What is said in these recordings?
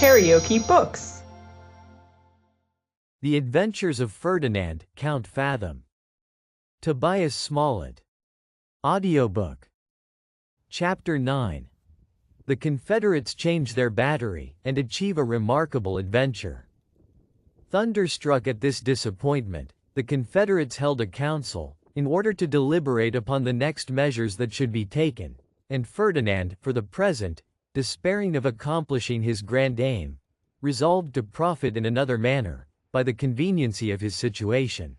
KaraokeBooks. The Adventures of Ferdinand, Count Fathom. Tobias Smollett. Audiobook. Chapter 9. The Confederates change their battery and achieve a remarkable adventure. Thunderstruck at this disappointment, the Confederates held a council in order to deliberate upon the next measures that should be taken, and Ferdinand, for the present, despairing of accomplishing his grand aim, resolved to profit in another manner, by the conveniency of his situation.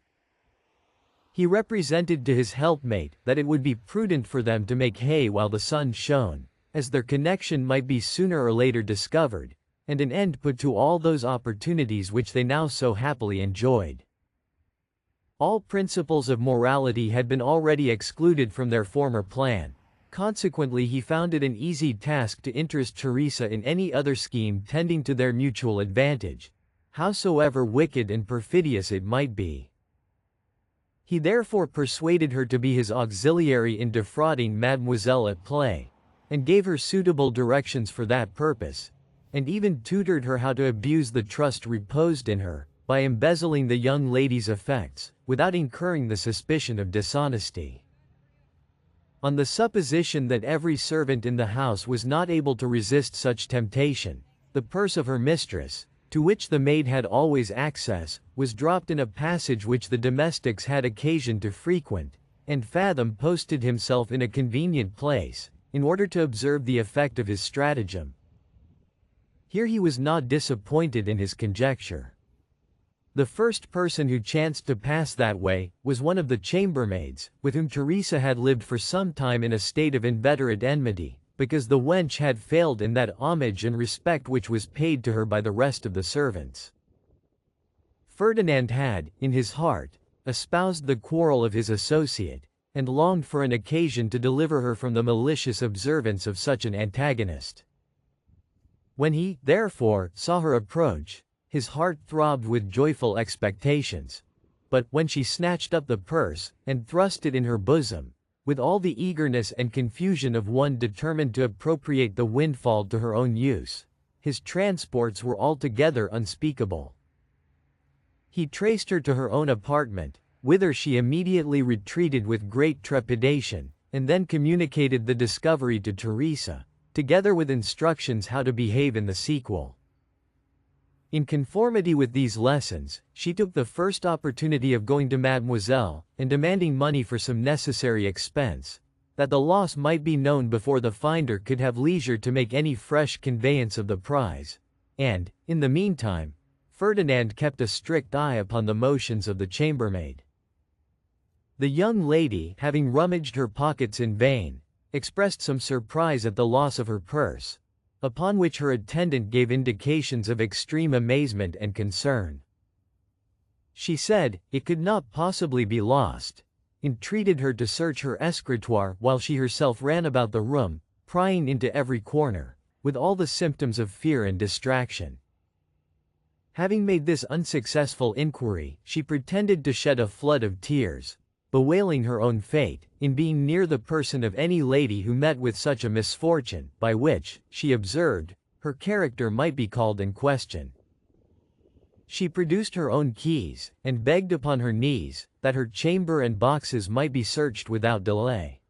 He represented to his helpmate that it would be prudent for them to make hay while the sun shone, as their connection might be sooner or later discovered, and an end put to all those opportunities which they now so happily enjoyed. All principles of morality had been already excluded from their former plan. Consequently, he found it an easy task to interest Teresa in any other scheme tending to their mutual advantage, howsoever wicked and perfidious it might be. He therefore persuaded her to be his auxiliary in defrauding Mademoiselle at play, and gave her suitable directions for that purpose, and even tutored her how to abuse the trust reposed in her, by embezzling the young lady's effects, without incurring the suspicion of dishonesty. On the supposition that every servant in the house was not able to resist such temptation, the purse of her mistress, to which the maid had always access, was dropped in a passage which the domestics had occasion to frequent, and Fathom posted himself in a convenient place, in order to observe the effect of his stratagem. Here he was not disappointed in his conjecture. The first person who chanced to pass that way was one of the chambermaids, with whom Teresa had lived for some time in a state of inveterate enmity, because the wench had failed in that homage and respect which was paid to her by the rest of the servants. Ferdinand had, in his heart, espoused the quarrel of his associate, and longed for an occasion to deliver her from the malicious observance of such an antagonist. When he, therefore, saw her approach, his heart throbbed with joyful expectations, but when she snatched up the purse, and thrust it in her bosom, with all the eagerness and confusion of one determined to appropriate the windfall to her own use, his transports were altogether unspeakable. He traced her to her own apartment, whither she immediately retreated with great trepidation, and then communicated the discovery to Teresa, together with instructions how to behave in the sequel. In conformity with these lessons, she took the first opportunity of going to Mademoiselle, and demanding money for some necessary expense, that the loss might be known before the finder could have leisure to make any fresh conveyance of the prize, and, in the meantime, Ferdinand kept a strict eye upon the motions of the chambermaid. The young lady, having rummaged her pockets in vain, expressed some surprise at the loss of her purse, upon which her attendant gave indications of extreme amazement and concern. She said it could not possibly be lost, entreated her to search her escritoire while she herself ran about the room, prying into every corner, with all the symptoms of fear and distraction. Having made this unsuccessful inquiry, she pretended to shed a flood of tears, bewailing her own fate, in being near the person of any lady who met with such a misfortune, by which, she observed, her character might be called in question. She produced her own keys, and begged upon her knees, that her chamber and boxes might be searched without delay.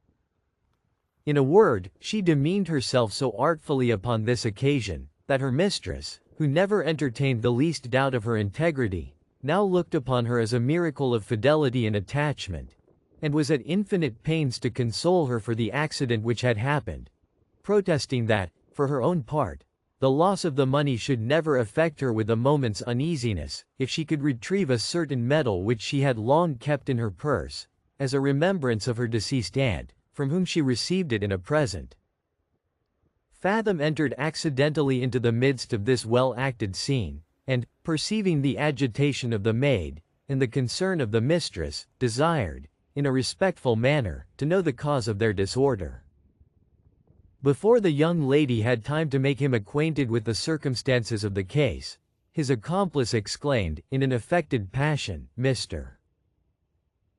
In a word, she demeaned herself so artfully upon this occasion, that her mistress, who never entertained the least doubt of her integrity, now looked upon her as a miracle of fidelity and attachment, and was at infinite pains to console her for the accident which had happened, protesting that, for her own part, the loss of the money should never affect her with a moment's uneasiness, if she could retrieve a certain medal which she had long kept in her purse, as a remembrance of her deceased aunt, from whom she received it in a present. Fathom entered accidentally into the midst of this well-acted scene, and, perceiving the agitation of the maid, and the concern of the mistress, desired, in a respectful manner, to know the cause of their disorder. Before the young lady had time to make him acquainted with the circumstances of the case, his accomplice exclaimed, in an affected passion, "Mr.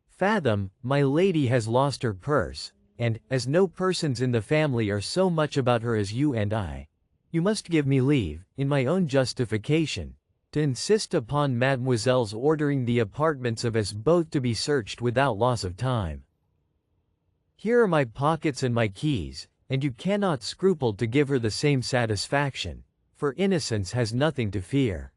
Fathom, my lady has lost her purse, and, as no persons in the family are so much about her as you and I, You must give me leave, in my own justification, to insist upon Mademoiselle's ordering the apartments of us both to be searched without loss of time. Here are my pockets and my keys, and you cannot scruple to give her the same satisfaction, for innocence has nothing to fear."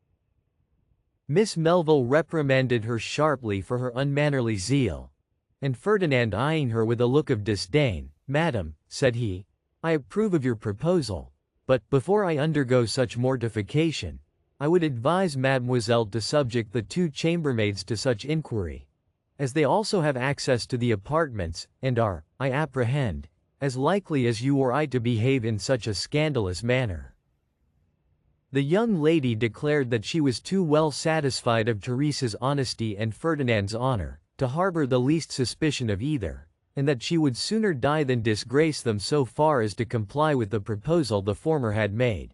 Miss Melville reprimanded her sharply for her unmannerly zeal, and Ferdinand, eyeing her with a look of disdain, "Madam," said he, "I approve of your proposal, but, before I undergo such mortification, I would advise Mademoiselle to subject the 2 chambermaids to such inquiry, as they also have access to the apartments, and are, I apprehend, as likely as you or I to behave in such a scandalous manner." The young lady declared that she was too well satisfied of Teresa's honesty and Ferdinand's honor, to harbor the least suspicion of either, and that she would sooner die than disgrace them so far as to comply with the proposal the former had made.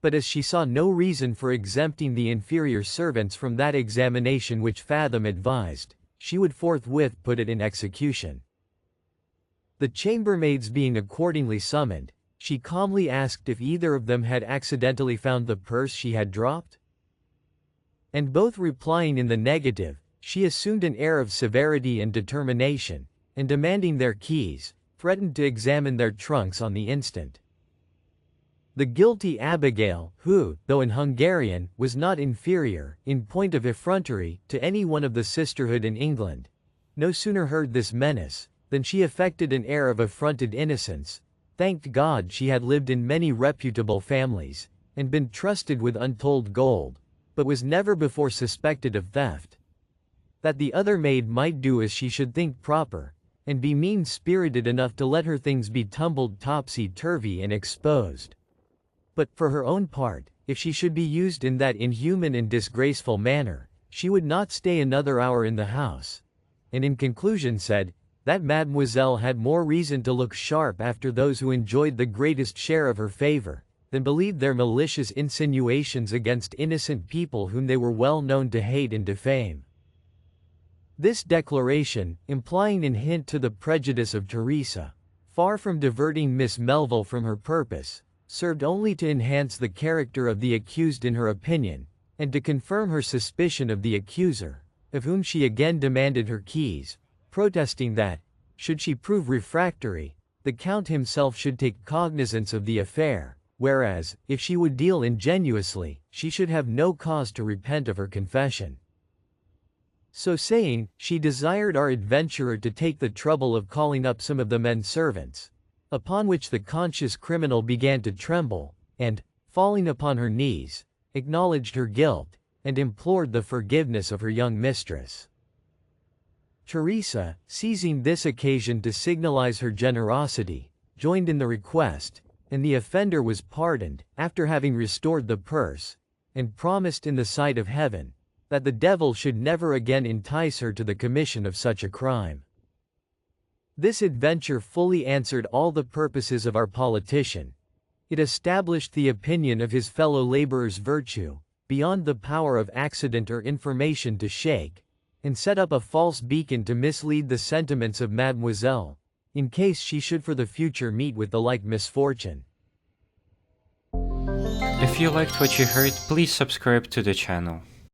But as she saw no reason for exempting the inferior servants from that examination which Fathom advised, she would forthwith put it in execution. The chambermaids being accordingly summoned, she calmly asked if either of them had accidentally found the purse she had dropped. And both replying in the negative, she assumed an air of severity and determination, and demanding their keys, threatened to examine their trunks on the instant. The guilty Abigail, who, though in Hungarian, was not inferior, in point of effrontery, to any one of the sisterhood in England, no sooner heard this menace, than she affected an air of affronted innocence, thanked God she had lived in many reputable families, and been trusted with untold gold, but was never before suspected of theft. That the other maid might do as she should think proper, and be mean-spirited enough to let her things be tumbled topsy-turvy and exposed. But, for her own part, if she should be used in that inhuman and disgraceful manner, she would not stay another hour in the house, and in conclusion said, that Mademoiselle had more reason to look sharp after those who enjoyed the greatest share of her favor, than believed their malicious insinuations against innocent people whom they were well known to hate and defame. This declaration, implying in hint to the prejudice of Teresa, far from diverting Miss Melville from her purpose, served only to enhance the character of the accused in her opinion, and to confirm her suspicion of the accuser, of whom she again demanded her keys, protesting that, should she prove refractory, the Count himself should take cognizance of the affair, whereas, if she would deal ingenuously, she should have no cause to repent of her confession. So saying, she desired our adventurer to take the trouble of calling up some of the men servants, upon which the conscious criminal began to tremble, and, falling upon her knees, acknowledged her guilt, and implored the forgiveness of her young mistress. Teresa, seizing this occasion to signalize her generosity, joined in the request, and the offender was pardoned, after having restored the purse, and promised in the sight of heaven, that the devil should never again entice her to the commission of such a crime. This adventure fully answered all the purposes of our politician. It established the opinion of his fellow laborers' virtue, beyond the power of accident or information to shake, and set up a false beacon to mislead the sentiments of Mademoiselle, in case she should for the future meet with the like misfortune. If you liked what you heard, please subscribe to the channel.